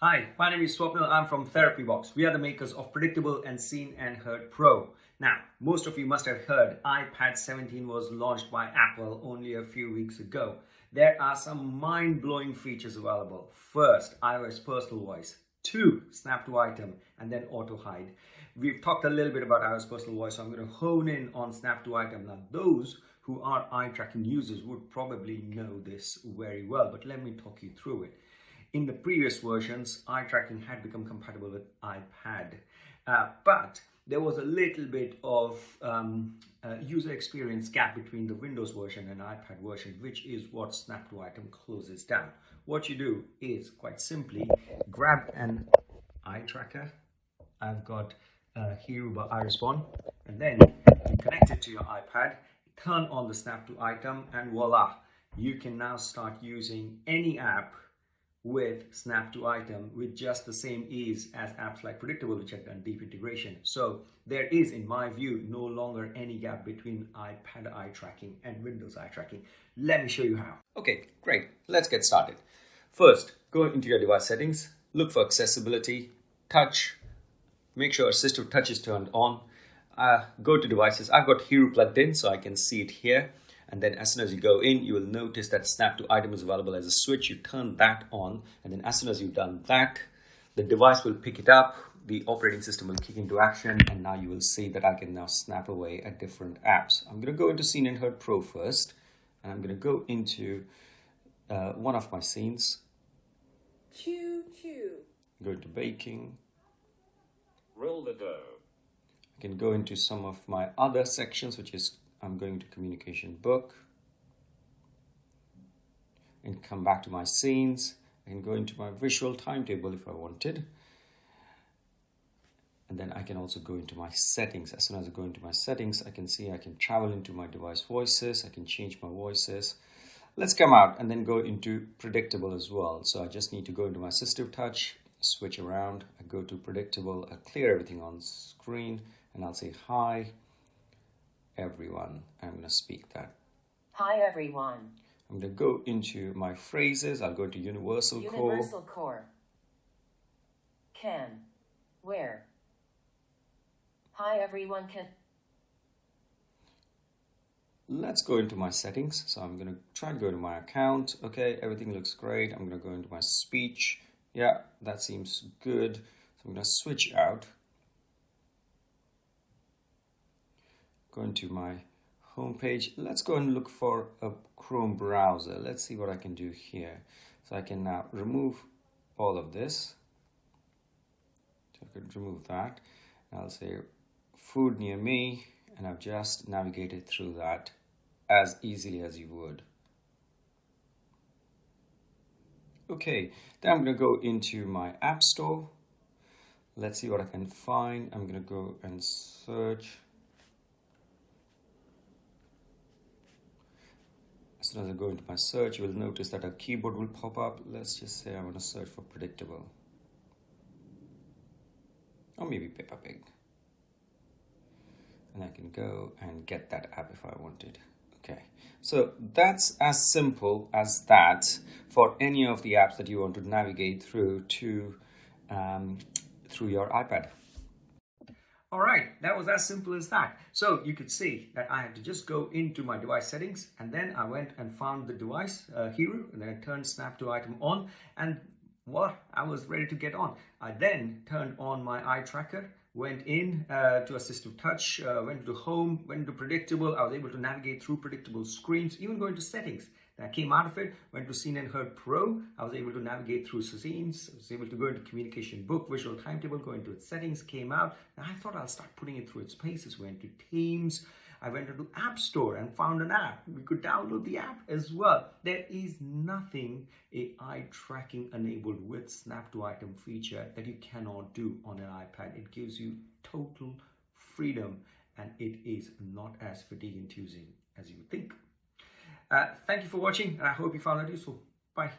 Hi, my name is Swapnil. I'm from Therapy Box. We are the makers of Predictable and Seen and Heard Pro. Now, most of you must have heard iPad 17 was launched by Apple only a few weeks ago. There are some mind-blowing features available. First, iOS personal voice. 2, snap to item, and then auto hide. We've talked a little bit about iOS personal voice, so I'm going to hone in on snap to item. Now, those who are eye tracking users would probably know this very well, but let me talk you through it. In the previous versions, eye tracking had become compatible with iPad, but there was a little bit of user experience gap between the Windows version and iPad version, which is what snap to item closes down. What you do is quite simply grab an eye tracker. I've got here by iRespond, and then you connect it to your iPad, turn on the snap to item, and voila, you can now start using any app with snap to item with just the same ease as apps like Predictable, which have done deep integration. So there is, in my view, no longer any gap between iPad eye tracking and Windows eye tracking. Let me show you how. Okay, great. Let's get started. First, go into your device settings, look for accessibility, touch, make sure assistive touch is turned on. Go to devices. I've got Hero plugged in, so I can see it here. And then as soon as you go in, you will notice that snap to item is available as a switch. You turn that on, and then as soon as you've done that, the device will pick it up, the operating system will kick into action, and now you will see that I can now snap away at different apps. I'm going to go into Seen and Heard Pro first, and I'm going to go into one of my scenes. Choo choo. Go into baking. Roll the dough. I can go into some of my other sections, which is I'm going to communication book and come back to my scenes. I can go into my visual timetable if I wanted. And then I can also go into my settings. As soon as I go into my settings, I can see I can travel into my device voices. I can change my voices. Let's come out and then go into Predictable as well. So I just need to go into my assistive touch, switch around. I go to Predictable. I clear everything on screen and I'll say hi. Everyone. I'm going to speak that. Hi everyone. I'm going to go into my phrases. I'll go to Universal Core. Universal Core. Can. Where. Hi everyone can. Let's go into my settings. So I'm going to try and go to my account. Okay, everything looks great. I'm going to go into my speech. Yeah, that seems good. So I'm going to switch out. Go into my home page. Let's go and look for a Chrome browser. Let's see what I can do here. So I can now remove all of this. So I could remove that. I'll say food near me, and I've just navigated through that as easily as you would. Okay, then I'm going to go into my App Store. Let's see what I can find. I'm going to go and search. As soon as I go into my search, you will notice that a keyboard will pop up. Let's just say I want to search for Predictable. Or maybe Peppa Pig. And I can go and get that app if I wanted. Okay, so that's as simple as that for any of the apps that you want to navigate through to through your iPad. All right, that was as simple as that. So you could see that I had to just go into my device settings, and then I went and found the device, Hero, and then I turned snap to item on, and well, I was ready to get on. I then turned on my eye tracker, went in to assistive touch, went to home, went to Predictable. I was able to navigate through Predictable screens, even go into settings. Then I came out of it, went to Seen and Heard Pro. I was able to navigate through scenes. I was able to go into communication book, visual timetable, go into its settings, came out. And I thought I'll start putting it through its paces. Went to Themes. I went into App Store and found an app. We could download the app as well. There is nothing eye tracking enabled with snap to item feature that you cannot do on an iPad. It gives you total freedom, and it is not as fatigue inducing as you would think. Thank you for watching, and I hope you found that useful. Bye.